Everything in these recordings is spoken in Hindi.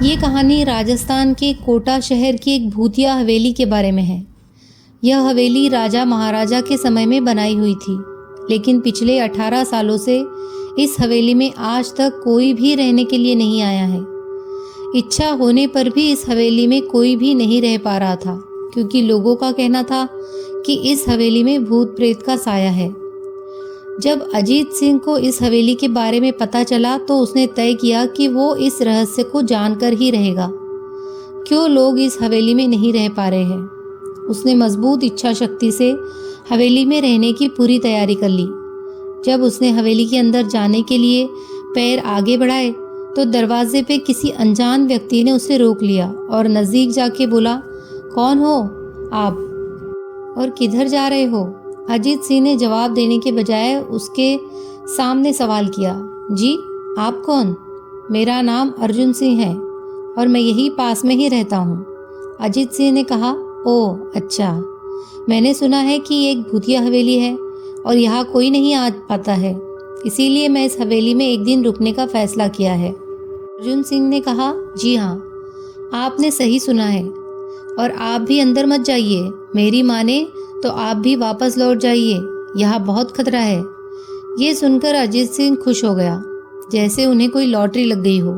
ये कहानी राजस्थान के कोटा शहर की एक भूतिया हवेली के बारे में है। यह हवेली राजा महाराजा के समय में बनाई हुई थी, लेकिन पिछले 18 सालों से इस हवेली में आज तक कोई भी रहने के लिए नहीं आया है। इच्छा होने पर भी इस हवेली में कोई भी नहीं रह पा रहा था, क्योंकि लोगों का कहना था कि इस हवेली में भूत प्रेत का साया है। जब अजीत सिंह को इस हवेली के बारे में पता चला तो उसने तय किया कि वो इस रहस्य को जानकर ही रहेगा, क्यों लोग इस हवेली में नहीं रह पा रहे हैं। उसने मजबूत इच्छा शक्ति से हवेली में रहने की पूरी तैयारी कर ली। जब उसने हवेली के अंदर जाने के लिए पैर आगे बढ़ाए तो दरवाजे पे किसी अनजान व्यक्ति ने उसे रोक लिया और नज़दीक जाके बोला, कौन हो आप और किधर जा रहे हो? अजीत सिंह ने जवाब देने के बजाय उसके सामने सवाल किया, जी आप कौन? मेरा नाम अर्जुन सिंह है और मैं यही पास में ही रहता हूँ। अजीत सिंह ने कहा, ओह अच्छा, मैंने सुना है कि ये एक भूतिया हवेली है और यहाँ कोई नहीं आ पाता है, इसीलिए मैं इस हवेली में एक दिन रुकने का फैसला किया है। अर्जुन सिंह ने कहा, जी हाँ, आपने सही सुना है और आप भी अंदर मत जाइए। मेरी माने तो आप भी वापस लौट जाइए, यहाँ बहुत खतरा है। ये सुनकर अजीत सिंह खुश हो गया, जैसे उन्हें कोई लॉटरी लग गई हो।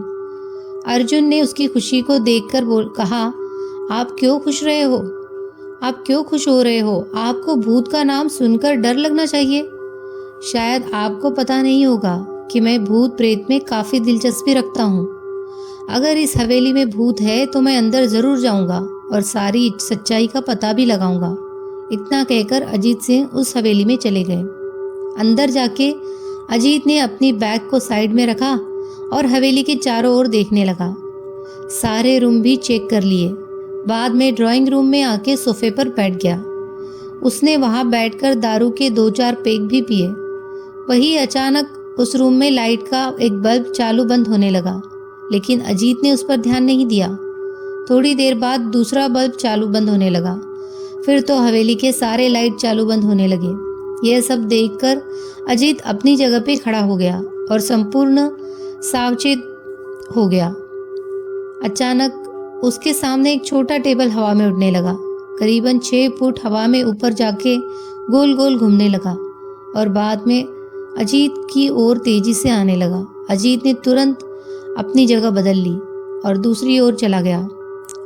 अर्जुन ने उसकी खुशी को देखकर कहा, आप क्यों खुश रहे हो? आप क्यों खुश हो रहे हो? आपको भूत का नाम सुनकर डर लगना चाहिए। शायद आपको पता नहीं होगा कि मैं भूत प्रेत में काफ़ी दिलचस्पी रखता हूँ। अगर इस हवेली में भूत है तो मैं अंदर ज़रूर जाऊँगा और सारी सच्चाई का पता भी लगाऊंगा। इतना कहकर अजीत सिंह उस हवेली में चले गए। अंदर जाके अजीत ने अपनी बैग को साइड में रखा और हवेली के चारों ओर देखने लगा। सारे रूम भी चेक कर लिए। बाद में ड्राइंग रूम में आके सोफे पर बैठ गया। उसने वहां बैठकर दारू के 2-4 पेग भी पिए। वही अचानक उस रूम में लाइट का एक बल्ब चालू बंद होने लगा, लेकिन अजीत ने उस पर ध्यान नहीं दिया। थोड़ी देर बाद दूसरा बल्ब चालू बंद होने लगा, फिर तो हवेली के सारे लाइट चालू बंद होने लगे। यह सब देखकर अजीत अपनी जगह पे खड़ा हो गया और संपूर्ण सावचेत हो गया। अचानक उसके सामने एक छोटा टेबल हवा में उड़ने लगा। करीबन 6 फुट हवा में ऊपर जाके गोल गोल घूमने लगा और बाद में अजीत की ओर तेजी से आने लगा। अजीत ने तुरंत अपनी जगह बदल ली और दूसरी ओर चला गया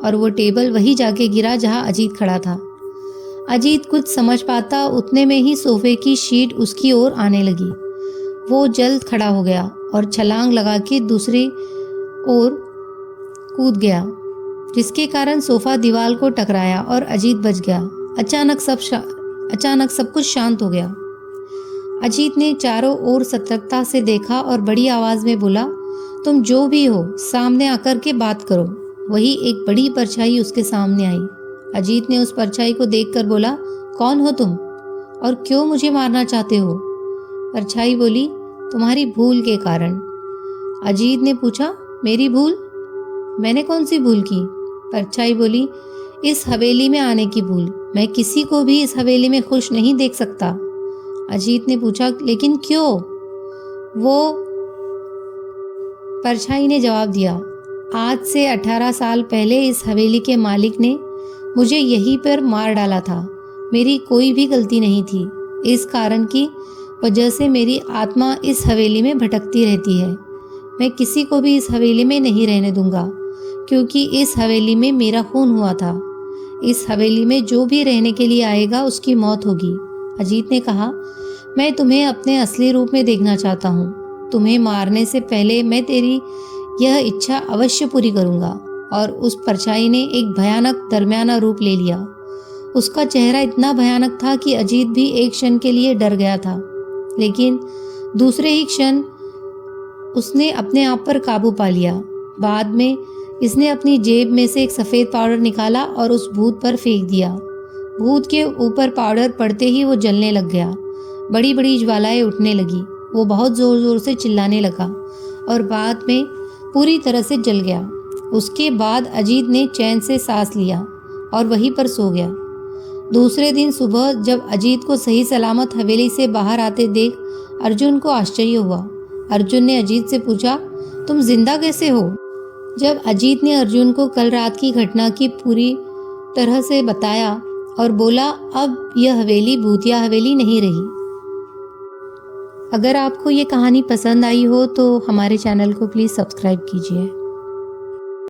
और वो टेबल वही जाके गिरा जहां अजीत खड़ा था। अजीत कुछ समझ पाता उतने में ही सोफे की शीट उसकी ओर आने लगी। वो जल्द खड़ा हो गया और छलांग लगा के दूसरी ओर कूद गया, जिसके कारण सोफा दीवार को टकराया और अजीत बच गया। अचानक सब कुछ शांत हो गया। अजीत ने चारों ओर सतर्कता से देखा और बड़ी आवाज में बोला, तुम जो भी हो सामने आकर के बात करो। वही एक बड़ी परछाई उसके सामने आई। अजीत ने उस परछाई को देखकर बोला, कौन हो तुम और क्यों मुझे मारना चाहते हो? परछाई बोली, तुम्हारी भूल के कारण। अजीत ने पूछा, मेरी भूल? मैंने कौन सी भूल की? परछाई बोली, इस हवेली में आने की भूल। मैं किसी को भी इस हवेली में खुश नहीं देख सकता। अजीत ने पूछा, लेकिन क्यों? वो परछाई ने जवाब दिया, आज से 18 साल पहले इस हवेली के मालिक ने मुझे यहीं पर मार डाला था। मेरी कोई भी गलती नहीं थी। इस कारण की वजह से मेरी आत्मा इस हवेली में भटकती रहती है। मैं किसी को भी इस हवेली में नहीं रहने दूंगा, क्योंकि इस हवेली में मेरा खून हुआ था। इस हवेली में जो भी रहने के लिए आएगा उसकी मौत होगी। अजीत ने कहा, मैं तुम्हें अपने असली रूप में देखना चाहता हूँ। तुम्हें मारने से पहले मैं तेरी यह इच्छा अवश्य पूरी करूँगा। और उस परछाई ने एक भयानक दरमियाना रूप ले लिया। उसका चेहरा इतना भयानक था कि अजीत भी एक क्षण के लिए डर गया था, लेकिन दूसरे ही क्षण उसने अपने आप पर काबू पा लिया। बाद में इसने अपनी जेब में से एक सफ़ेद पाउडर निकाला और उस भूत पर फेंक दिया। भूत के ऊपर पाउडर पड़ते ही वो जलने लग गया। बड़ी बड़ी ज्वालाएं उठने लगी। वो बहुत ज़ोर ज़ोर से चिल्लाने लगा और बाद में पूरी तरह से जल गया। उसके बाद अजीत ने चैन से सांस लिया और वहीं पर सो गया। दूसरे दिन सुबह जब अजीत को सही सलामत हवेली से बाहर आते देख अर्जुन को आश्चर्य हुआ। अर्जुन ने अजीत से पूछा, तुम जिंदा कैसे हो? जब अजीत ने अर्जुन को कल रात की घटना की पूरी तरह से बताया और बोला, अब यह हवेली भूतिया हवेली नहीं रही। अगर आपको ये कहानी पसंद आई हो तो हमारे चैनल को प्लीज़ सब्सक्राइब कीजिए।